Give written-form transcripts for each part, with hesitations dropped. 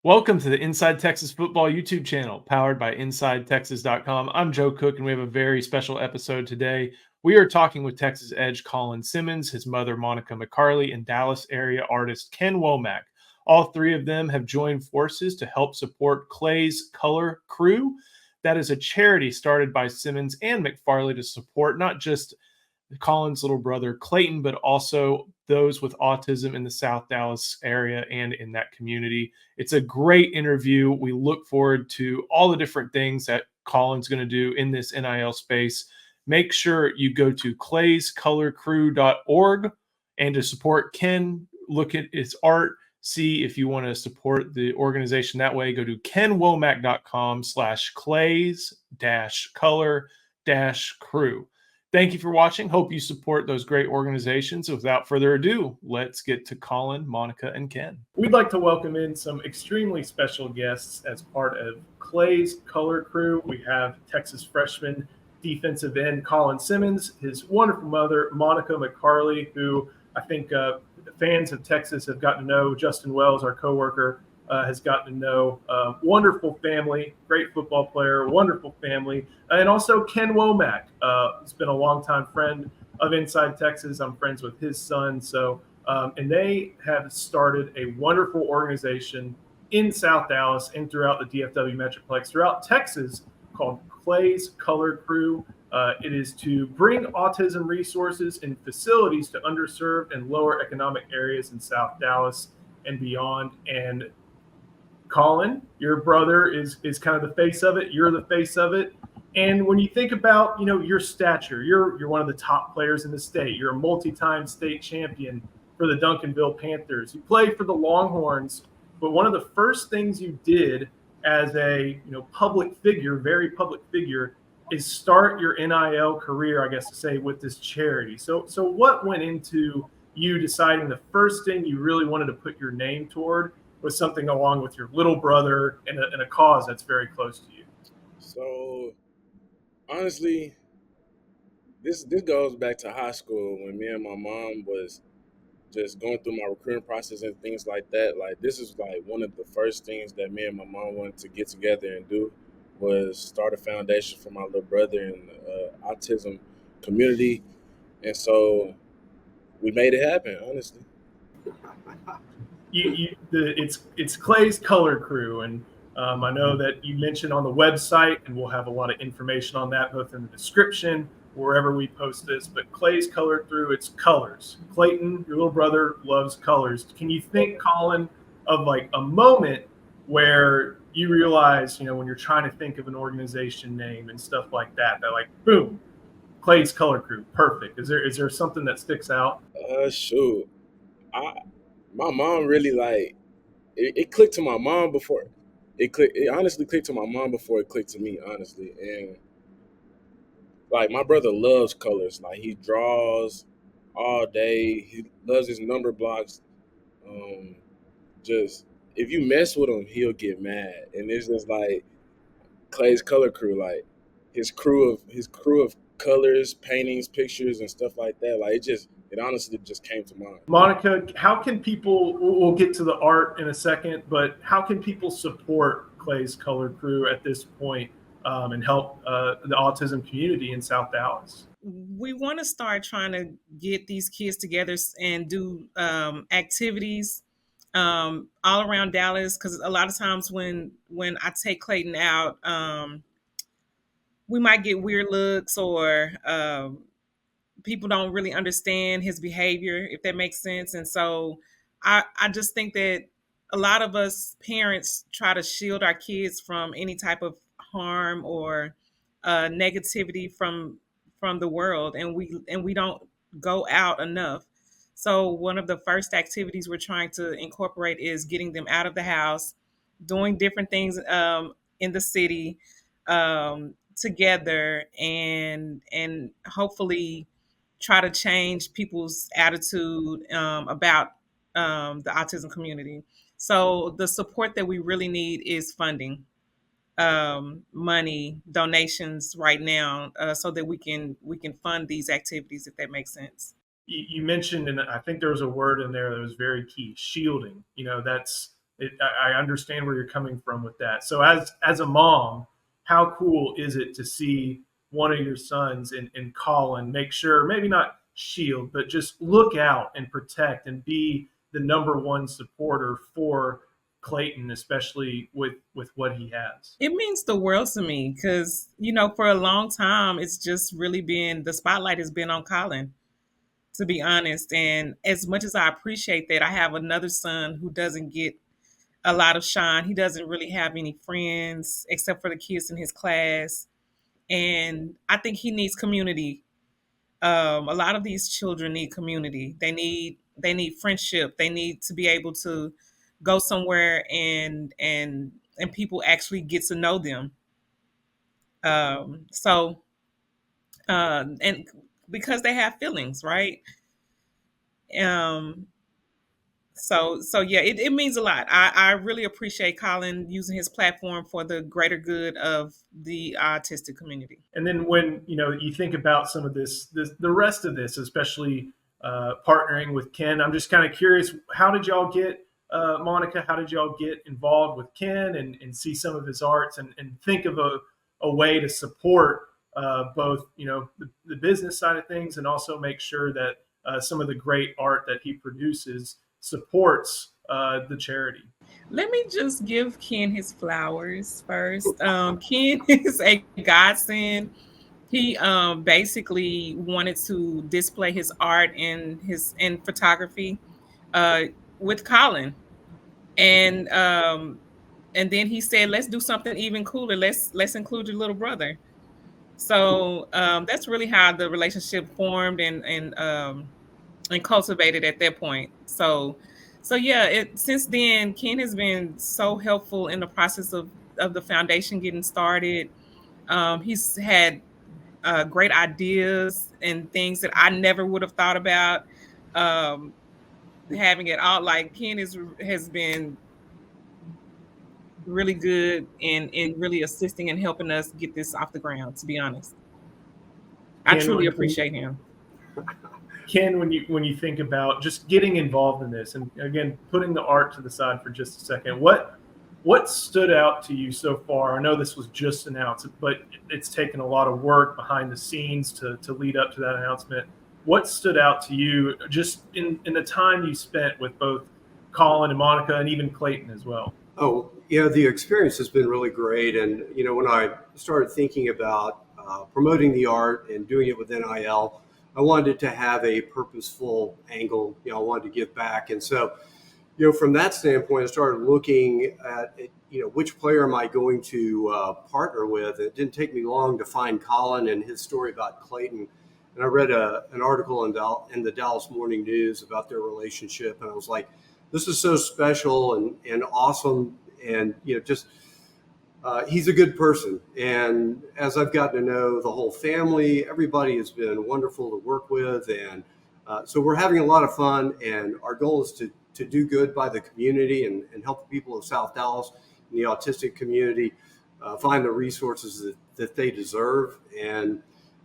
Welcome to the Inside Texas Football YouTube channel, powered by InsideTexas.com. I'm Joe Cook, and we have a very special episode today. We are talking with Texas Edge Colin Simmons, his mother Monica McCarley, and Dallas area artist Ken Womack. All three of them have joined forces to help support Clay's Color Crew. That is a charity started by Simmons and McFarley to support not just Colin's little brother Clayton, but also those with autism in the South Dallas area and in that community. It's a great interview. We look forward to all the different things that Colin's going to do in this NIL space. Make sure you go to clayscolorcrew.org and to support Ken, look at his art, see if you want to support the organization that way. Go to kenwomack.com/clays-color-crew. Thank you for watching. Hope you support those great organizations. Without further ado, let's get to Colin, Monica, and Ken. We'd like to welcome in some extremely special guests as part of Clay's Color Crew. We have Texas freshman defensive end Colin Simmons, his wonderful mother, Monica McCarley, who I think fans of Texas have gotten to know. Justin Wells, our coworker, has gotten to know. Wonderful family, great football player, wonderful family. And also Ken Womack. He's been a longtime friend of Inside Texas. I'm friends with his son. So, and they have started a wonderful organization in South Dallas and throughout the DFW Metroplex, throughout Texas, called Clay's Color Crew. It is to bring autism resources and facilities to underserved and lower economic areas in South Dallas and beyond. And Colin, your brother is kind of the face of it. You're the face of it. And when you think about, your stature, you're one of the top players in the state. You're a multi-time state champion for the Duncanville Panthers. You played for the Longhorns, but one of the first things you did as a public figure, very public figure, is start your NIL career, I guess to say, with this charity. So what went into you deciding the first thing you really wanted to put your name toward was something along with your little brother and a cause that's very close to you? So honestly, this goes back to high school when me and my mom was just going through my recruiting process and things like that. Like, this is like one of the first things that me and my mom wanted to get together and do was start a foundation for my little brother in the autism community. And so we made it happen, honestly. It's Clay's Color Crew, and I know that you mentioned on the website, and we'll have a lot of information on that both in the description wherever we post this. But Clay's Color Crew, it's colors. Clayton, your little brother, loves colors. Can you think, Colin, of like a moment where you realize, when you're trying to think of an organization name and stuff like that, like boom, Clay's Color Crew, perfect. Is there something that sticks out? Shoot. My mom really it clicked to my mom before it honestly clicked to my mom before it clicked to me, honestly. And like, my brother loves colors. Like, he draws all day. He loves his number blocks. Just if you mess with him, he'll get mad. And it's just like Clay's Color Crew, like his crew of colors, paintings, pictures, and stuff like that. Like, it honestly just came to mind. Monica, how can people, we'll get to the art in a second, but how can people support Clay's Color Crew at this point and help the autism community in South Dallas? We want to start trying to get these kids together and do activities all around Dallas, because a lot of times when I take Clayton out, we might get weird looks, or people don't really understand his behavior, if that makes sense. And so I just think that a lot of us parents try to shield our kids from any type of harm or negativity from the world, and we don't go out enough. So one of the first activities we're trying to incorporate is getting them out of the house, doing different things in the city together, and hopefully try to change people's attitude about the autism community. So the support that we really need is funding, money, donations right now, so that we can fund these activities, if that makes sense. You mentioned, and I think there was a word in there that was very key: shielding. That's I understand where you're coming from with that. So as a mom, how cool is it to see one of your sons in Colin make sure, maybe not shield, but just look out and protect and be the number one supporter for Clayton, especially with what he has? It means the world to me because, for a long time, it's just really been the spotlight has been on Colin, to be honest. And as much as I appreciate that, I have another son who doesn't get a lot of shine. He doesn't really have any friends except for the kids in his class. And I think he needs community. A lot of these children need community. They need friendship. They need to be able to go somewhere and people actually get to know them. So and because they have feelings, right? Um, so yeah, it means a lot. I really appreciate Colin using his platform for the greater good of the autistic community. And then when you think about some of this the rest of this, especially partnering with Ken, I'm just kind of curious, how did y'all get Monica? How did y'all get involved with Ken and see some of his arts and think of a way to support both the business side of things and also make sure that some of the great art that he produces supports the charity? Let me just give Ken his flowers first. Ken is a godsend. He basically wanted to display his art in photography uh, with Colin, and then he said, "Let's do something even cooler. Let's include your little brother." So that's really how the relationship formed and cultivated at that point. So yeah, since then, Ken has been so helpful in the process of the foundation getting started. He's had great ideas and things that I never would have thought about. Um, Having it all, like Ken has been really good in really assisting and helping us get this off the ground. To be honest, I Ken, truly appreciate him. When you think about just getting involved in this, and again putting the art to the side for just a second, what stood out to you so far? I know this was just announced, but it's taken a lot of work behind the scenes to lead up to that announcement. What stood out to you just in the time you spent with both Colin and Monica and even Clayton as well? Oh, the experience has been really great. And, when I started thinking about promoting the art and doing it with NIL, I wanted to have a purposeful angle. I wanted to give back. And so, from that standpoint, I started looking at, which player am I going to partner with? It didn't take me long to find Colin and his story about Clayton. And I read an article in the Dallas Morning News about their relationship. And I was like, this is so special and awesome. And, just he's a good person. And as I've gotten to know the whole family, everybody has been wonderful to work with. And so we're having a lot of fun. And our goal is to do good by the community and help the people of South Dallas and the autistic community find the resources that they deserve. And,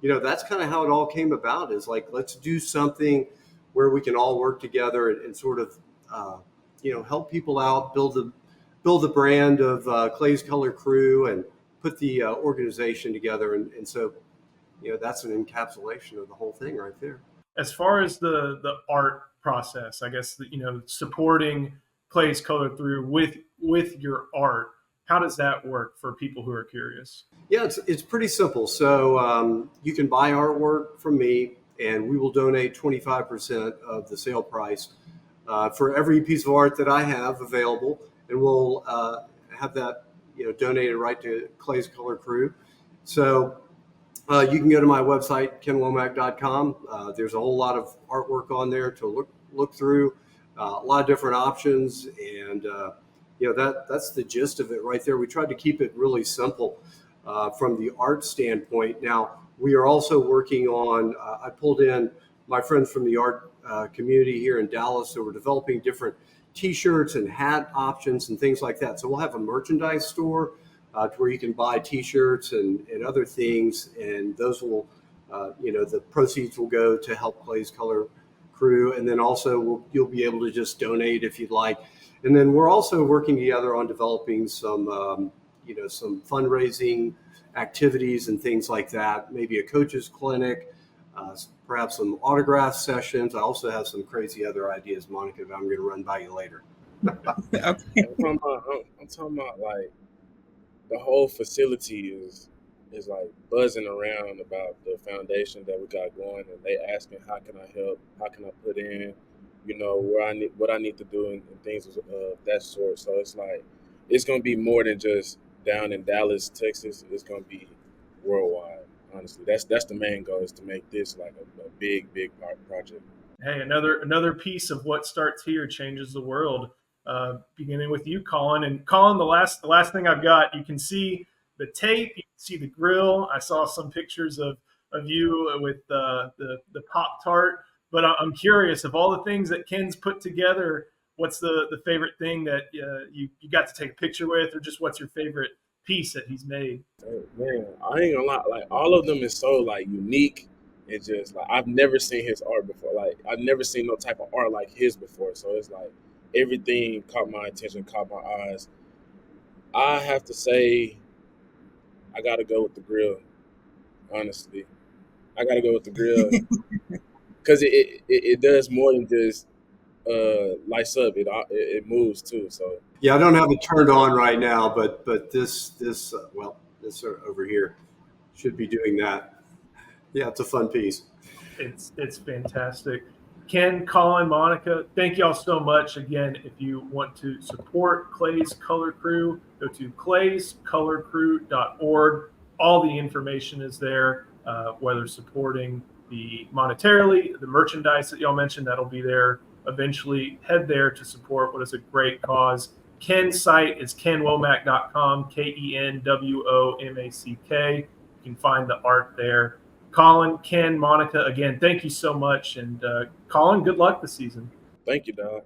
that's kind of how it all came about, is like, let's do something where we can all work together and sort of, help people out, build the brand of Clay's Color Crew and put the organization together. And so, that's an encapsulation of the whole thing right there. As far as the art process, I guess supporting Clay's Color Through with your art, how does that work for people who are curious? Yeah, it's pretty simple. So you can buy artwork from me, and we will donate 25% of the sale price for every piece of art that I have available, and we'll have that donated right to Clay's Color Crew. So you can go to my website, kenwomack.com. There's a whole lot of artwork on there to look through, a lot of different options, and that's the gist of it right there. We tried to keep it really simple from the art standpoint. Now, we are also working on, I pulled in my friends from the art community here in Dallas, so we're developing different T-shirts and hat options and things like that. So we'll have a merchandise store to where you can buy T-shirts and other things, and those will, the proceeds will go to help Clay's Color Crew, and then also you'll be able to just donate if you'd like. And then we're also working together on developing some, some fundraising activities and things like that. Maybe a coach's clinic, perhaps some autograph sessions. I also have some crazy other ideas, Monica, that I'm going to run by you later. Okay. I'm talking about like the whole facility is like buzzing around about the foundation that we got going, and they asking how can I help, how can I put in, where I need what I need to do and things of that sort. So it's like it's gonna be more than just down in Dallas, Texas. It's gonna be worldwide. Honestly, that's the main goal, is to make this like a big project. Hey, another piece of what starts here changes the world. Beginning with you, Colin. And Colin, the last thing I've got, you can see the tape, you can see the grill. I saw some pictures of you with the Pop Tart. But I'm curious, of all the things that Ken's put together, what's the favorite thing that you got to take a picture with, or just what's your favorite piece that he's made? Man, I ain't gonna lie. Like all of them is so like unique. It's just like I've never seen his art before. Like I've never seen no type of art like his before. So it's like everything caught my attention, caught my eyes. I have to say, I gotta go with the grill. Honestly, I gotta go with the grill because it does more than just lights up. It moves too. So Yeah, I don't have it turned on right now, but this over here should be doing that. Yeah, it's a fun piece. It's fantastic. Ken, Colin, Monica, thank y'all so much. Again, if you want to support Clay's Color Crew, go to clayscolorcrew.org. All the information is there, whether supporting the monetarily, the merchandise that y'all mentioned, that'll be there eventually. Head there to support what is a great cause. Ken's site is kenwomack.com, KenWomack. You can find the art there. Colin, Ken, Monica, again, thank you so much. And Colin, good luck this season. thank you, dog.